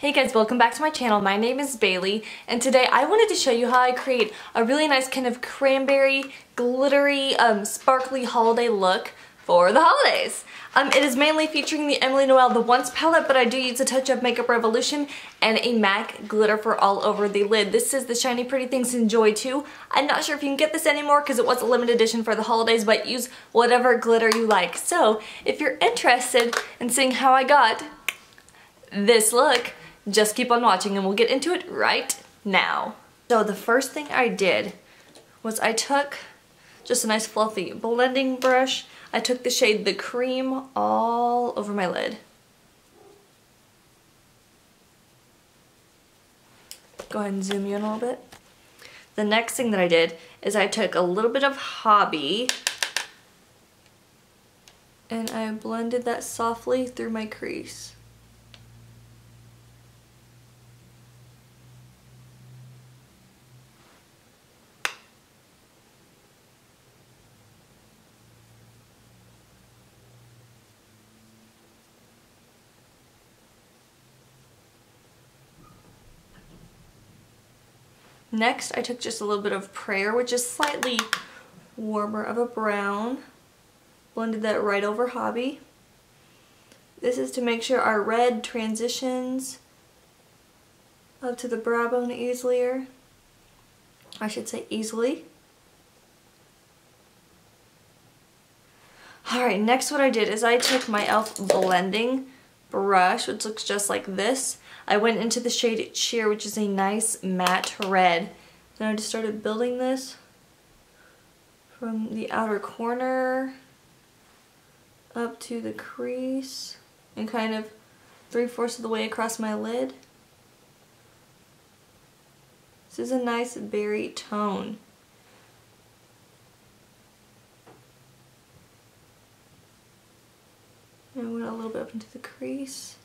Hey guys, welcome back to my channel. My name is Bailey, and today I wanted to show you how I create a really nice kind of cranberry, glittery, sparkly holiday look for the holidays. It is mainly featuring the Emily Noel The Once palette, but I do use a touch of Makeup Revolution and a MAC glitter for all over the lid. This is the Shiny PrettyThings Enjoy 2. I'm not sure if you can get this anymore because it was a limited edition for the holidays, but use whatever glitter you like. So if you're interested in seeing how I got this look, just keep on watching and we'll get into it right now. So the first thing I did was I took just a nice fluffy blending brush. I took the shade The Cream all over my lid. Go ahead and zoom you in a little bit. The next thing that I did is I took a little bit of Hobby and I blended that softly through my crease. Next, I took just a little bit of Prayer, which is slightly warmer of a brown. Blended that right over Hobby. This is to make sure our red transitions up to the brow bone easier. I should say easily. Alright, next what I did is I took my e.l.f. blending brush, which looks just like this. I went into the shade Cheer, which is a nice matte red. Then I just started building this from the outer corner up to the crease and kind of 3/4 of the way across my lid. This is a nice berry tone. And I went a little bit up into the crease.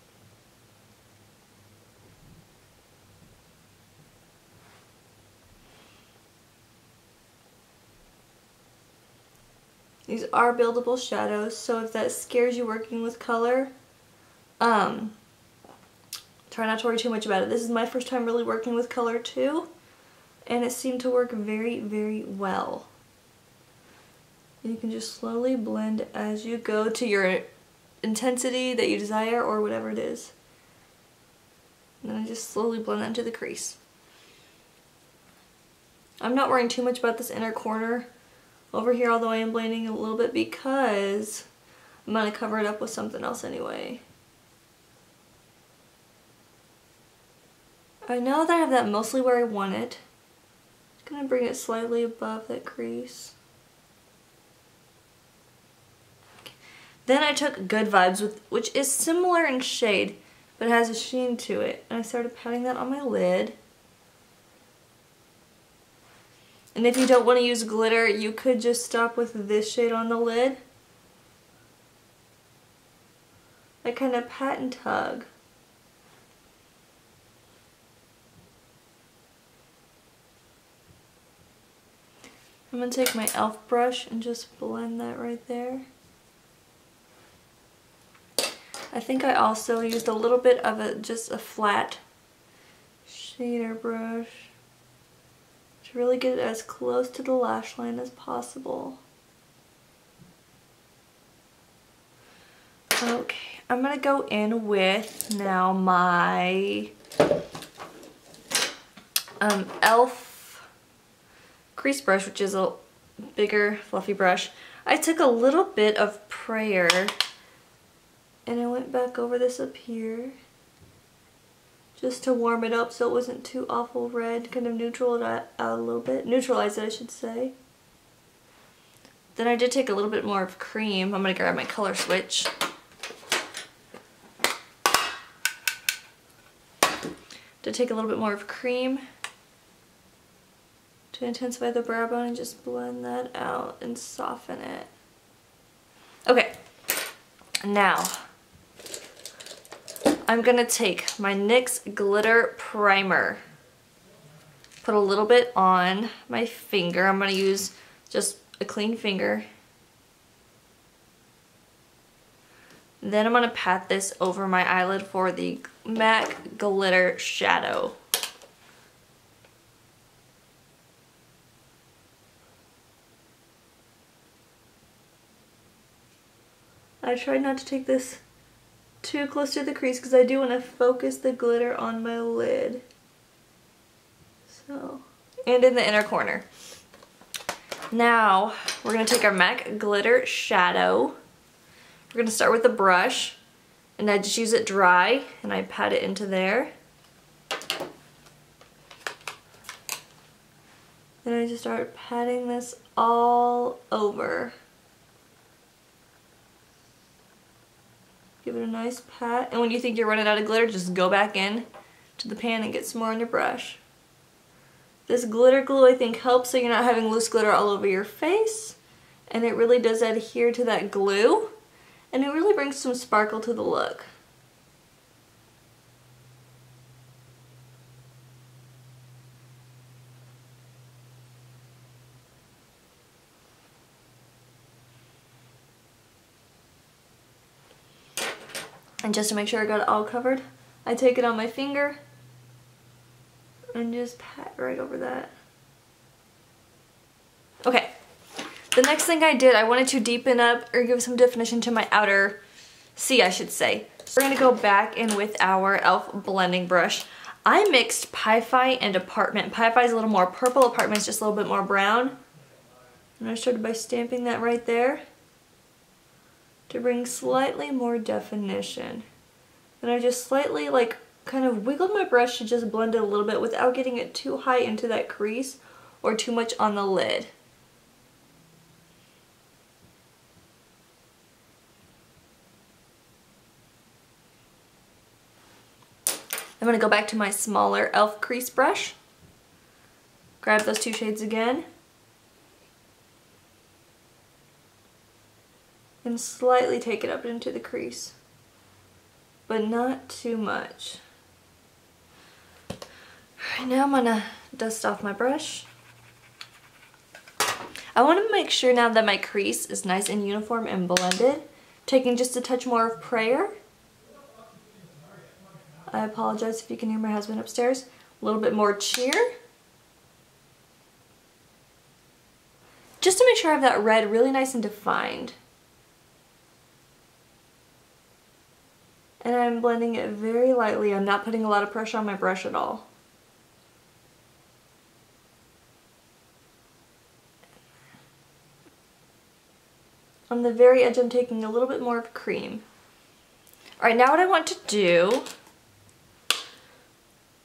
These are buildable shadows, so if that scares you working with color, try not to worry too much about it. This is my first time really working with color too, and it seemed to work very, very well. You can just slowly blend as you go to your intensity that you desire or whatever it is. And then I just slowly blend that into the crease. I'm not worrying too much about this inner corner over here, although I am blending a little bit because I'm going to cover it up with something else anyway. I know that I have that mostly where I want it. Just going to bring it slightly above that crease. Then I took GoodVIbes, which is similar in shade, but it has a sheen to it. And I started patting that on my lid. And if you don't want to use glitter, you could just stop with this shade on the lid. I kind of pat and tug. I'm going to take my e.l.f. brush and just blend that right there. I think I also used a little bit of just a flat shader brush to really get it as close to the lash line as possible. Okay, I'm going to go in with now my e.l.f. crease brush, which is a bigger fluffy brush. I took a little bit of Prayer and I went back over this up here just to warm it up so it wasn't too awful red, kind of neutralize it out a little bit. Neutralize it, I should say. Then I did take a little bit more of Cream. I'm going to grab my color switch. To take a little bit more of Cream to intensify the brow bone and just blend that out and soften it. Okay, now I'm going to take my NYX Glitter Primer, put a little bit on my finger. I'm going to use just a clean finger. Then I'm going to pat this over my eyelid for the MAC Glitter Shadow. I tried not to take this too close to the crease because I do want to focus the glitter on my lid. So, and in the inner corner. Now, we're going to take our MAC Glitter Shadow. We're going to start with the brush, and I just use it dry, and I pat it into there. Then I just start patting this all over. Give it a nice pat, and when you think you're running out of glitter, just go back in to the pan and get some more on your brush. This glitter glue I think helps so you're not having loose glitter all over your face, and it really does adhere to that glue, and it really brings some sparkle to the look. And just to make sure I got it all covered, I take it on my finger and just pat right over that. Okay, the next thing I did, I wanted to deepen up or give some definition to my outer C, I should say. We're gonna go back in with our e.l.f. blending brush. I mixed Pi-Fi and Apartment. Pi-Fi is a little more purple, Apartment is just a little bit more brown. And I started by stamping that right there to bring slightly more definition. And I just slightly like kind of wiggled my brush to just blend it a little bit without getting it too high into that crease or too much on the lid. I'm going to go back to my smaller e.l.f. crease brush, grab those two shades again, and slightly take it up into the crease, but not too much. Alright, now I'm going to dust off my brush. I want to make sure now that my crease is nice and uniform and blended, taking just a touch more of Prayer. I apologize if you can hear my husband upstairs. A little bit more Cheer. Just to make sure I have that red really nice and defined. And I'm blending it very lightly. I'm not putting a lot of pressure on my brush at all. On the very edge, I'm taking a little bit more of cream. Alright, now what I want to do,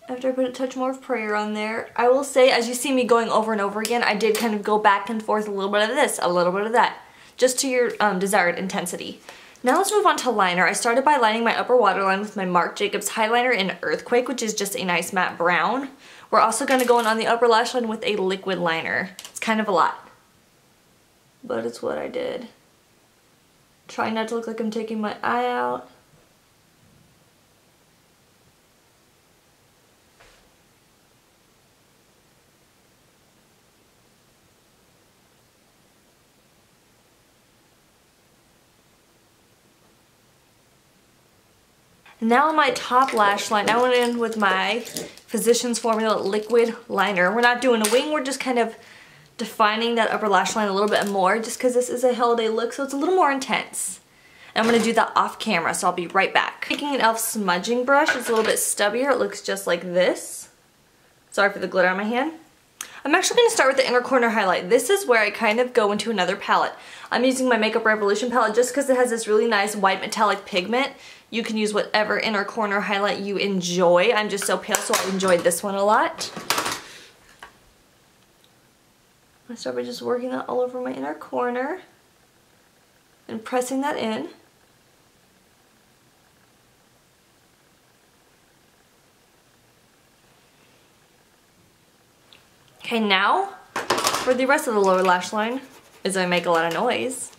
after I put a touch more of Prayer on there, I will say, as you see me going over and over again, I did kind of go back and forth, a little bit of this, a little bit of that, just to your desired intensity. Now let's move on to liner. I started by lining my upper waterline with my Marc Jacobs highliner in Earthquake, which is just a nice matte brown. We're also going to go in on the upper lash line with a liquid liner. It's kind of a lot, but it's what I did. Try not to look like I'm taking my eye out. Now on my top lash line, I went in with my Physicians Formula liquid liner. We're not doing a wing, we're just kind of defining that upper lash line a little bit more just because this is a holiday look, so it's a little more intense. And I'm going to do that off camera, so I'll be right back. Taking an e.l.f. smudging brush, it's a little bit stubbier, it looks just like this. Sorry for the glitter on my hand. I'm actually going to start with the inner corner highlight. This is where I kind of go into another palette. I'm using my Makeup Revolution palette just because it has this really nice white metallic pigment. You can use whatever inner corner highlight you enjoy. I'm just so pale, so I enjoyed this one a lot. I start by just working that all over my inner corner and pressing that in. Okay, now for the rest of the lower lash line, as I make a lot of noise,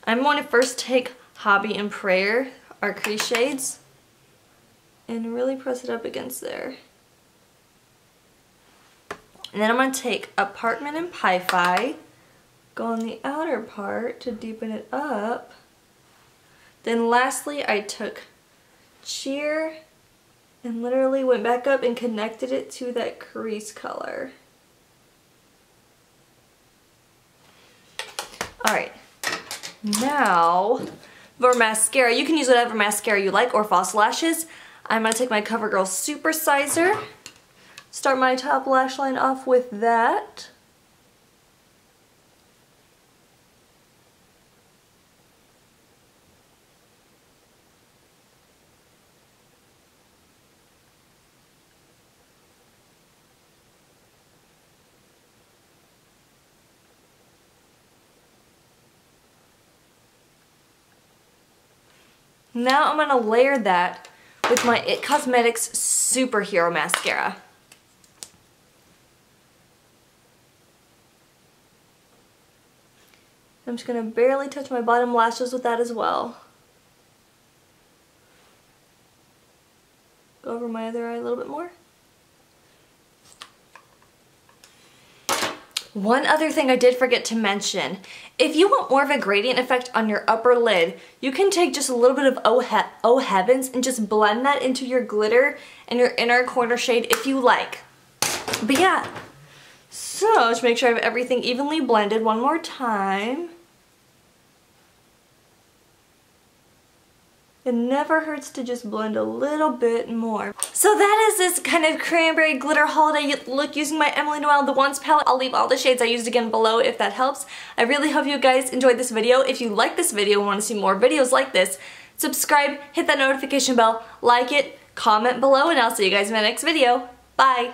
I'm going to first take Hobby and Prayer, our crease shades, and really press it up against there. And then I'm going to take Apartment and Pi-Fi, go on the outer part to deepen it up. Then lastly, I took sheer and literally went back up and connected it to that crease color. Alright, now for mascara, you can use whatever mascara you like or false lashes. I'm going to take my CoverGirl Super Sizer, start my top lash line off with that. Now I'm going to layer that with my IT Cosmetics Superhero Mascara. I'm just going to barely touch my bottom lashes with that as well. Go over my other eye a little bit more. One other thing I did forget to mention, if you want more of a gradient effect on your upper lid, you can take just a little bit of Oh Heavens and just blend that into your glitter and your inner corner shade if you like. But yeah, so just make sure I have everything evenly blended one more time. It never hurts to just blend a little bit more. So that is this kind of cranberry glitter holiday look using my Emily Noel The Wants palette. I'll leave all the shades I used again below if that helps. I really hope you guys enjoyed this video. If you like this video and want to see more videos like this, subscribe, hit that notification bell, like it, comment below, and I'll see you guys in my next video. Bye!